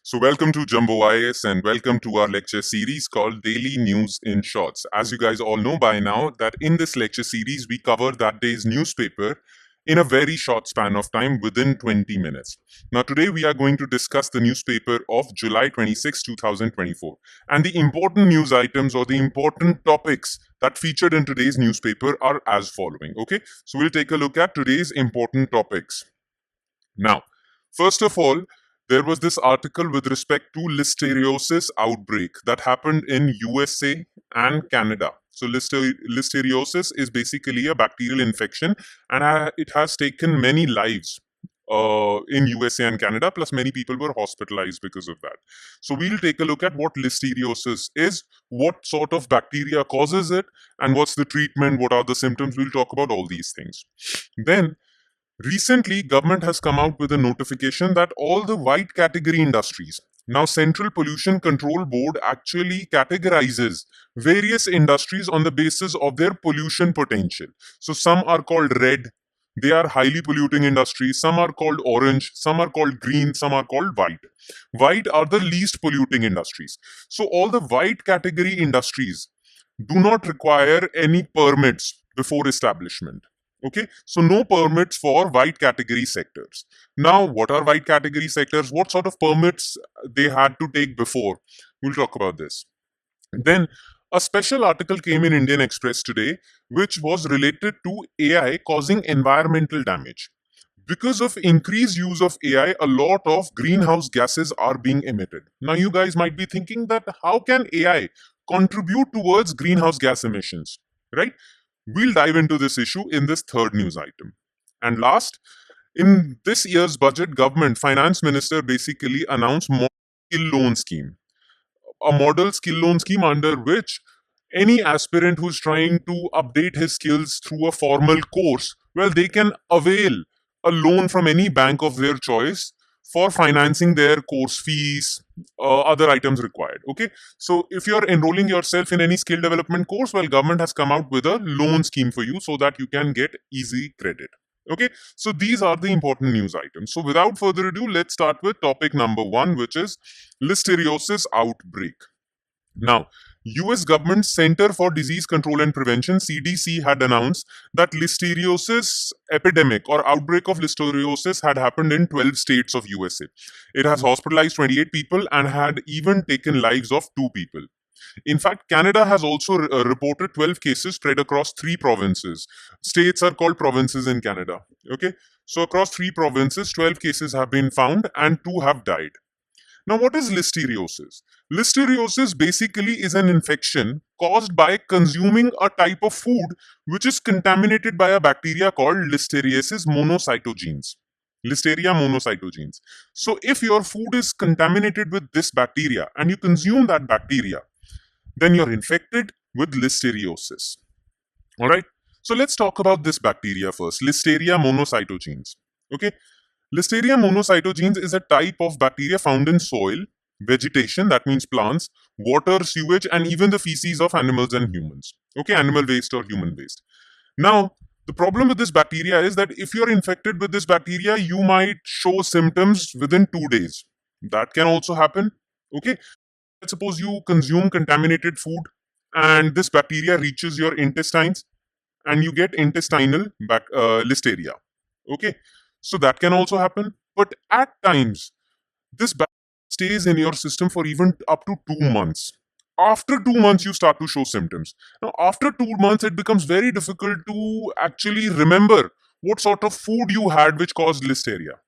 So, welcome to Jumbo IS and welcome to our lecture series called Daily News in Shorts. As you guys all know by now, that in this lecture series, we cover that day's newspaper in a very short span of time within 20 minutes. Now, today we are going to discuss the newspaper of July 26, 2024. And the important news items or the important topics that featured in today's newspaper are as following. Okay, so we'll take a look at today's important topics. Now, first of all, there was this article with respect to listeriosis outbreak that happened in USA and Canada. So listeriosis is basically a bacterial infection, and it has taken many lives in USA and Canada, plus many people were hospitalized because of that. So we'll take a look at what listeriosis is, what sort of bacteria causes it, and what's the treatment, what are the symptoms. We'll talk about all these things. Then recently, government has come out with a notification that all the white category industries, now Central Pollution Control Board actually categorizes various industries on the basis of their pollution potential. So some are called red, they are highly polluting industries, some are called orange, some are called green, some are called white. White are the least polluting industries. So all the white category industries do not require any permits before establishment. Okay, so no permits for white category sectors. Now, what are white category sectors? What sort of permits they had to take before? We'll talk about this. Then, a special article came in Indian Express today, which was related to AI causing environmental damage. Because of increased use of AI, a lot of greenhouse gases are being emitted. Now, you guys might be thinking that how can AI contribute towards greenhouse gas emissions, right? We'll dive into this issue in this third news item. And last, in this year's budget, government finance minister basically announced model skill loan scheme, a model skill loan scheme under which any aspirant who's trying to update his skills through a formal course, well, they can avail a loan from any bank of their choice for financing their course fees, other items required. Okay, so if you're enrolling yourself in any skill development course, well, government has come out with a loan scheme for you so that you can get easy credit. Okay, so these are the important news items. So without further ado, let's start with topic number one, which is listeriosis outbreak. Now, US government Center for Disease Control and Prevention CDC had announced that listeriosis epidemic or outbreak of listeriosis had happened in 12 states of USA. It has hospitalized 28 people and had even taken lives of 2 people. In fact, Canada has also reported 12 cases spread across 3 provinces. States are called provinces in Canada. Okay, so across 3 provinces, 12 cases have been found and 2 have died. Now, what is listeriosis? Listeriosis basically is an infection caused by consuming a type of food which is contaminated by a bacteria called Listeriosis monocytogenes. Listeria monocytogenes. So, if your food is contaminated with this bacteria and you consume that bacteria, then you're infected with listeriosis. All right. So, let's talk about this bacteria first. Listeria monocytogenes. Okay. Listeria monocytogenes is a type of bacteria found in soil, vegetation, that means plants, water, sewage, and even the feces of animals and humans. Okay, animal waste or human waste. Now, the problem with this bacteria is that if you're infected with this bacteria, you might show symptoms within 2 days. That can also happen. Okay, let's suppose you consume contaminated food and this bacteria reaches your intestines and you get intestinal listeria. Okay, so that can also happen. But at times, this bacteria stays in your system for even up to 2 months. After 2 months, you start to show symptoms. Now, after 2 months, it becomes very difficult to actually remember what sort of food you had which caused listeria.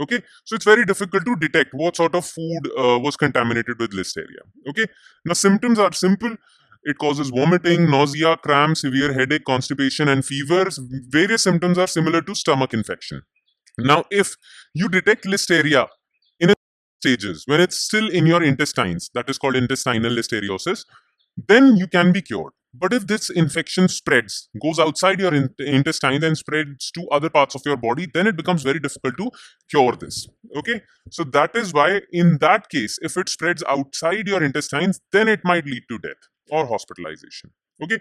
Okay, so it's very difficult to detect what sort of food was contaminated with listeria. Okay, now symptoms are simple. It causes vomiting, nausea, cramps, severe headache, constipation, and fevers. Various symptoms are similar to stomach infection. Now, if you detect listeria in its stages, when it's still in your intestines, that is called intestinal listeriosis, then you can be cured. But if this infection spreads, goes outside your intestine and spreads to other parts of your body, then it becomes very difficult to cure this. Okay, so that is why, in that case, if it spreads outside your intestines, then it might lead to death or hospitalization. Okay,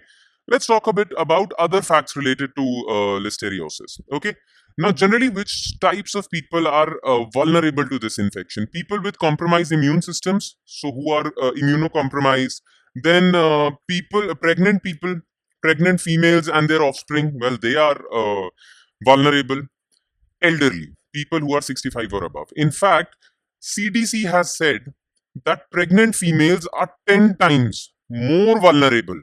Let's talk a bit about other facts related to listeriosis. Okay. Now, generally, which types of people are vulnerable to this infection? People with compromised immune systems, so who are immunocompromised. Then people, pregnant females and their offspring. Well, they are vulnerable. Elderly, people who are 65 or above. In fact, CDC has said that pregnant females are 10 times more vulnerable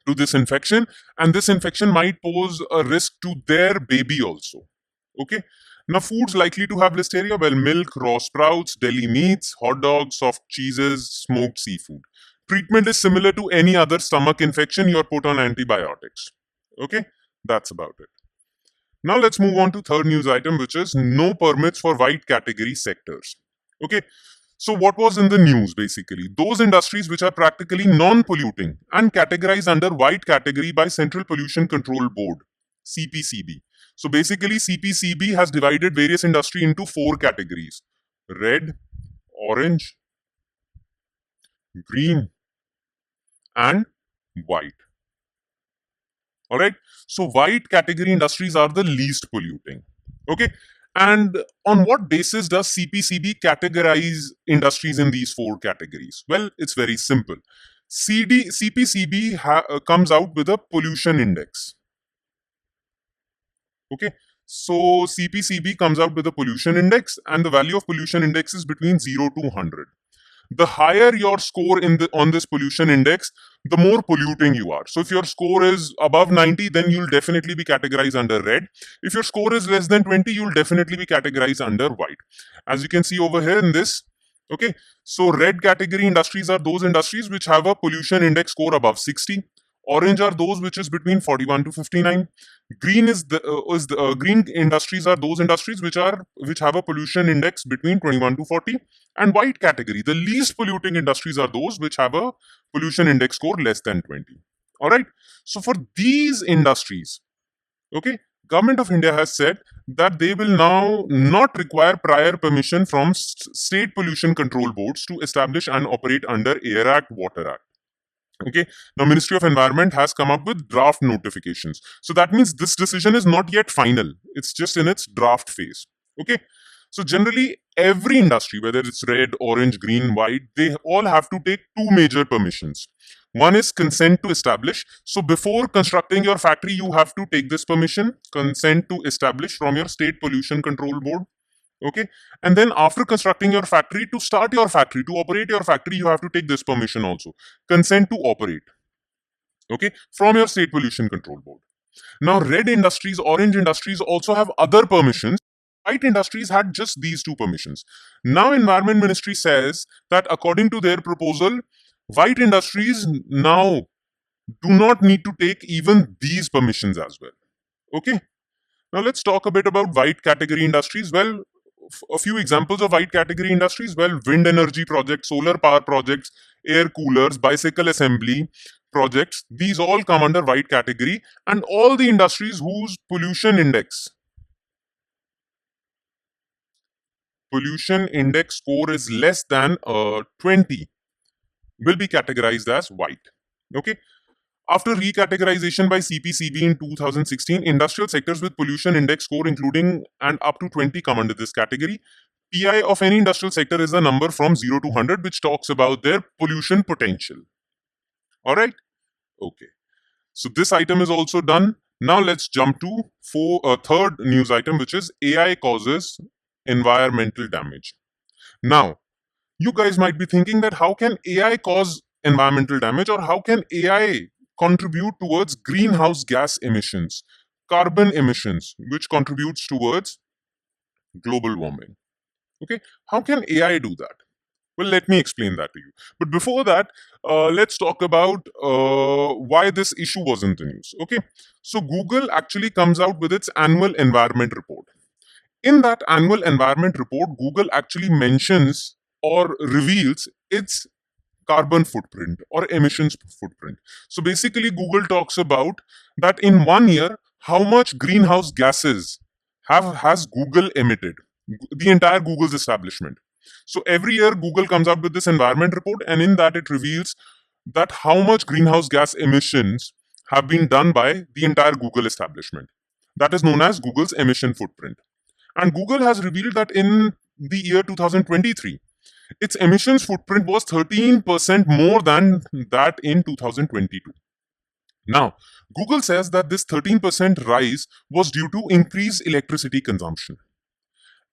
to this infection, and this infection might pose a risk to their baby also. Okay. Now, foods likely to have listeria: well, milk, raw sprouts, deli meats, hot dogs, soft cheeses, smoked seafood. Treatment is similar to any other stomach infection. You're put on antibiotics. Okay, that's about it. Now let's move on to third news item, which is no permits for white category sectors. Okay, so what was in the news basically? Those industries which are practically non-polluting and categorized under white category by Central Pollution Control Board, CPCB. So basically CPCB has divided various industry into four categories: red, orange, green, and white. All right. So white category industries are the least polluting. Okay. And on what basis does CPCB categorize industries in these four categories? Well, it's very simple. CPCB comes out with a pollution index. Okay. So CPCB comes out with a pollution index, and the value of pollution index is between 0 to 100. The higher your score on this pollution index, the more polluting you are. So if your score is above 90, then you'll definitely be categorized under red. If your score is less than 20, you'll definitely be categorized under white. As you can see over here in this, okay, so red category industries are those industries which have a pollution index score above 60. Orange are those which is between 41 to 59. Green green industries are those industries which have a pollution index between 21 to 40. And white category, the least polluting industries are those which have a pollution index score less than 20. All right. So for these industries, okay, Government of India has said that they will now not require prior permission from state pollution control boards to establish and operate under Air Act, Water Act. Okay. Now, Ministry of Environment has come up with draft notifications. So that means this decision is not yet final. It's just in its draft phase. Okay. So generally, every industry, whether it's red, orange, green, white, they all have to take two major permissions. One is consent to establish. So before constructing your factory, you have to take this permission, consent to establish, from your state pollution control board. Okay. And then after constructing your factory, to start your factory, to operate your factory, you have to take this permission also, consent to operate. Okay. From your state pollution control board. Now, red industries, orange industries also have other permissions. White industries had just these two permissions. Now, Environment Ministry says that according to their proposal, white industries now do not need to take even these permissions as well. Okay. Now, let's talk a bit about white category industries. Well, a few examples of white category industries: well, wind energy projects, solar power projects, air coolers, bicycle assembly projects, these all come under white category. And all the industries whose pollution index score is less than 20 will be categorized as white. Okay. After recategorization by CPCB in 2016, industrial sectors with pollution index score including and up to 20 come under this category. PI of any industrial sector is a number from 0 to 100, which talks about their pollution potential. All right. Okay. So this item is also done. Now let's jump to third news item, which is AI causes environmental damage. Now, you guys might be thinking that how can AI cause environmental damage, or how can AI contribute towards greenhouse gas emissions, carbon emissions, which contributes towards global warming. Okay, how can AI do that? Well, let me explain that to you. But before that, let's talk about why this issue was in the news. Okay, so Google actually comes out with its annual environment report. In that annual environment report, Google actually mentions or reveals its carbon footprint or emissions footprint. So basically, Google talks about that in 1 year, how much greenhouse gases has Google emitted, the entire Google's establishment. So every year, Google comes out with this environment report, and in that it reveals that how much greenhouse gas emissions have been done by the entire Google establishment. That is known as Google's emission footprint. And Google has revealed that in the year 2023, its emissions footprint was 13% more than that in 2022. Now, Google says that this 13% rise was due to increased electricity consumption.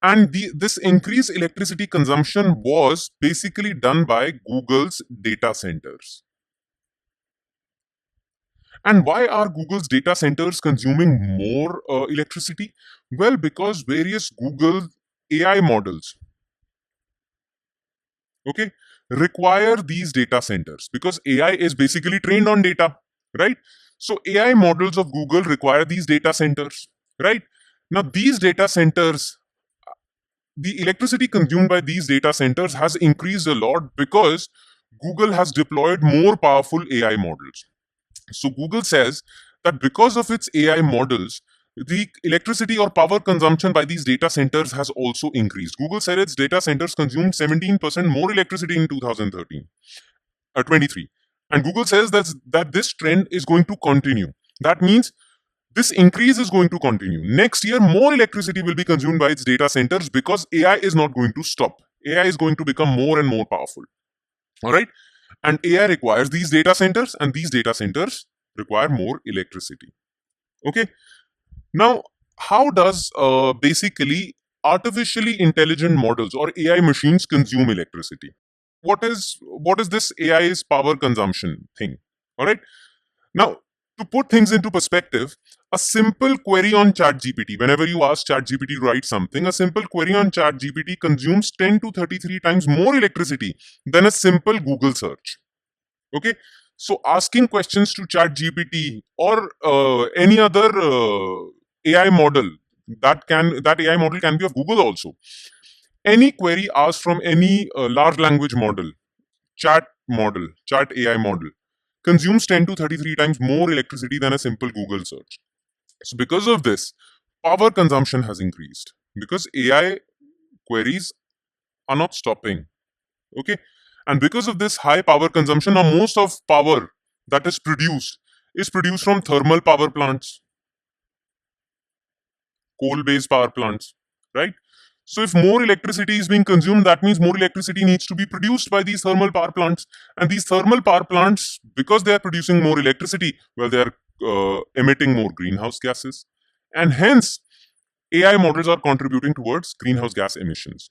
And this increased electricity consumption was basically done by Google's data centers. And why are Google's data centers consuming more electricity? Well, because various Google AI models, okay, require these data centers because AI is basically trained on data, right? So AI models of Google require these data centers, right? Now, these data centers, the electricity consumed by these data centers has increased a lot because Google has deployed more powerful AI models. So Google says that because of its AI models, the electricity or power consumption by these data centers has also increased. Google said its data centers consumed 17% more electricity in 23. And Google says that this trend is going to continue. That means this increase is going to continue. Next year, more electricity will be consumed by its data centers because AI is not going to stop. AI is going to become more and more powerful. All right? And AI requires these data centers, and these data centers require more electricity. Okay? Now, how does basically artificially intelligent models or AI machines consume electricity? What is this AI's power consumption thing? All right? Now, to put things into perspective, a simple query on ChatGPT, whenever you ask ChatGPT to write something, a simple query on ChatGPT consumes 10 to 33 times more electricity than a simple Google search. Okay, so asking questions to ChatGPT or any other AI model that AI model can be of Google also. Any query asked from any large language model, chat AI model, consumes 10 to 33 times more electricity than a simple Google search. So because of this, power consumption has increased because AI queries are not stopping. Okay, and because of this high power consumption, now most of power that is produced from thermal power plants, coal-based power plants, right? So if more electricity is being consumed, that means more electricity needs to be produced by these thermal power plants. And these thermal power plants, because they are producing more electricity, well, they are emitting more greenhouse gases. And hence, AI models are contributing towards greenhouse gas emissions.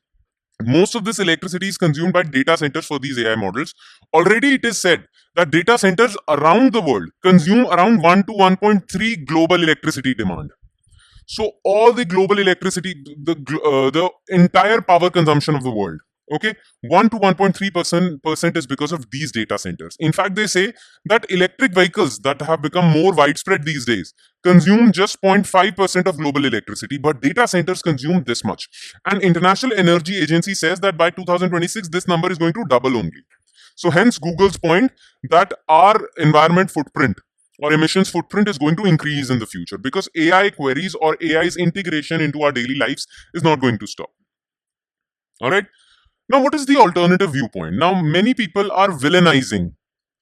Most of this electricity is consumed by data centers for these AI models. Already it is said that data centers around the world consume around 1 to 1.3 global electricity demand. So all the global electricity, the entire power consumption of the world, okay, 1 to 1.3% is because of these data centers. In fact, they say that electric vehicles that have become more widespread these days consume just 0.5% of global electricity, but data centers consume this much. And International Energy Agency says that by 2026, this number is going to double only. So hence Google's point that our environment footprint or emissions footprint is going to increase in the future because AI queries or AI's integration into our daily lives is not going to stop. All right. Now, what is the alternative viewpoint? Now, many people are villainizing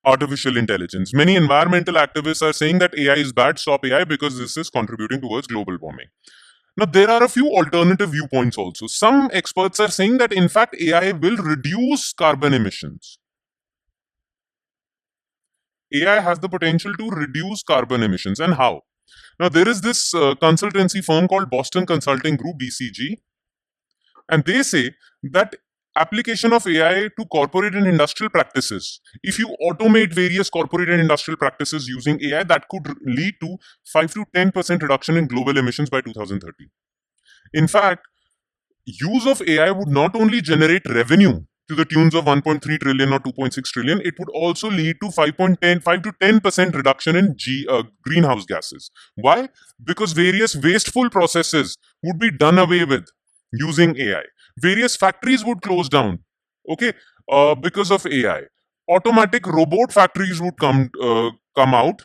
artificial intelligence. Many environmental activists are saying that AI is bad, stop AI because this is contributing towards global warming. Now, there are a few alternative viewpoints also. Some experts are saying that in fact AI will reduce carbon emissions. AI has the potential to reduce carbon emissions. And how? Now, there is this consultancy firm called Boston Consulting Group, BCG, and they say that application of AI to corporate and industrial practices, if you automate various corporate and industrial practices using AI, that could lead to 5 to 10% reduction in global emissions by 2030. In fact, use of AI would not only generate revenue to the tunes of 1.3 trillion or 2.6 trillion, it would also lead to 5 to 10% reduction in greenhouse gases. Why? Because various wasteful processes would be done away with using AI. Various factories would close down, okay, because of AI. Automatic robot factories would come out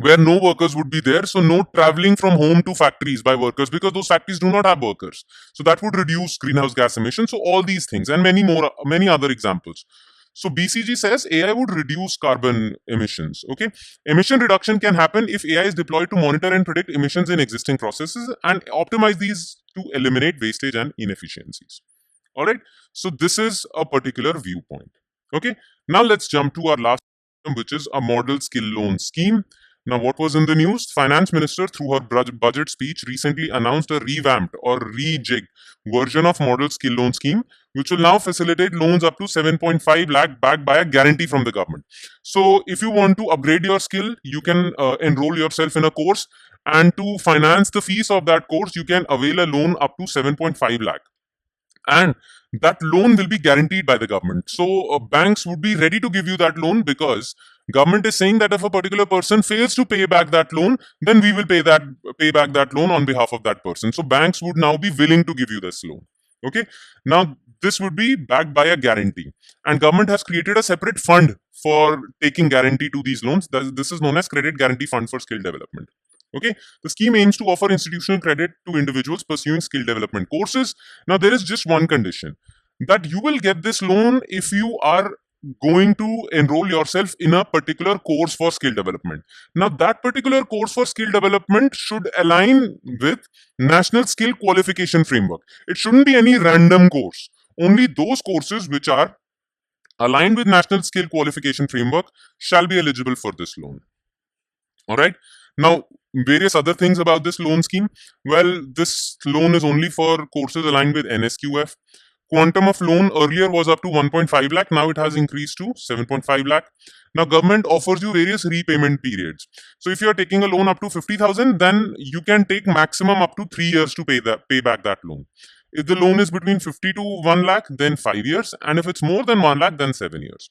where no workers would be there, so no traveling from home to factories by workers because those factories do not have workers. So that would reduce greenhouse gas emissions. So all these things and many other examples. So BCG says AI would reduce carbon emissions. Okay, emission reduction can happen if AI is deployed to monitor and predict emissions in existing processes and optimize these to eliminate wastage and inefficiencies. All right, so this is a particular viewpoint. Okay, now let's jump to our last item, which is a model skill loan scheme. Now, what was in the news? Finance Minister, through her budget speech, recently announced a revamped or rejigged version of model skill loan scheme, which will now facilitate loans up to 7.5 lakh backed by a guarantee from the government. So, if you want to upgrade your skill, you can enroll yourself in a course, and to finance the fees of that course, you can avail a loan up to 7.5 lakh, and that loan will be guaranteed by the government. So banks would be ready to give you that loan, because government is saying that if a particular person fails to pay back that loan, then we will pay back that loan on behalf of that person. So banks would now be willing to give you this loan. Okay, now this would be backed by a guarantee, and government has created a separate fund for taking guarantee to these loans. This is known as Credit Guarantee Fund for Skill Development. Okay, the scheme aims to offer institutional credit to individuals pursuing skill development courses. Now, there is just one condition, that you will get this loan if you are going to enroll yourself in a particular course for skill development. Now, that particular course for skill development should align with National Skill Qualification Framework. It shouldn't be any random course. Only those courses which are aligned with National Skill Qualification Framework shall be eligible for this loan. All right. Now, various other things about this loan scheme. Well, this loan is only for courses aligned with NSQF. Quantum of loan earlier was up to 1.5 lakh. Now it has increased to 7.5 lakh. Now, government offers you various repayment periods. So, if you are taking a loan up to 50,000, then you can take maximum up to 3 years to pay back that loan. If the loan is between 50 to 1 lakh, then 5 years. And if it's more than 1 lakh, then 7 years.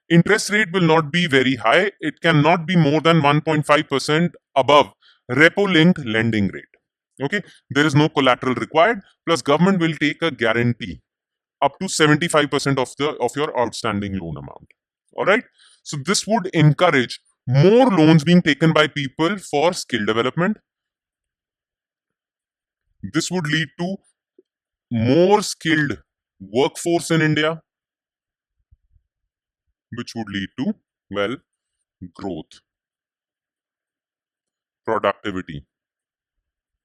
Interest rate will not be very high. It cannot be more than 1.5% above repo linked lending rate. Okay, there is no collateral required. Plus, government will take a guarantee up to 75% of your outstanding loan amount. All right, so this would encourage more loans being taken by people for skill development. This would lead to more skilled workforce in India, which would lead to, well, growth, productivity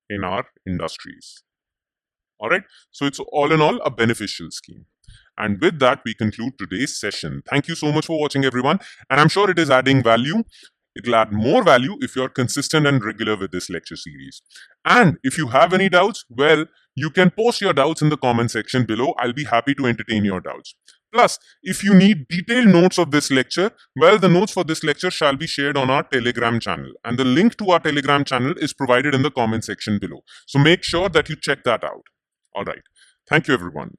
in our industries. All right, so it's all in all a beneficial scheme. And with that, we conclude today's session. Thank you so much for watching, everyone. And I'm sure it is adding value. It'll add more value if you're consistent and regular with this lecture series. And if you have any doubts, well, you can post your doubts in the comment section below. I'll be happy to entertain your doubts. Plus, if you need detailed notes of this lecture, well, the notes for this lecture shall be shared on our Telegram channel. And the link to our Telegram channel is provided in the comment section below. So make sure that you check that out. All right. Thank you, everyone.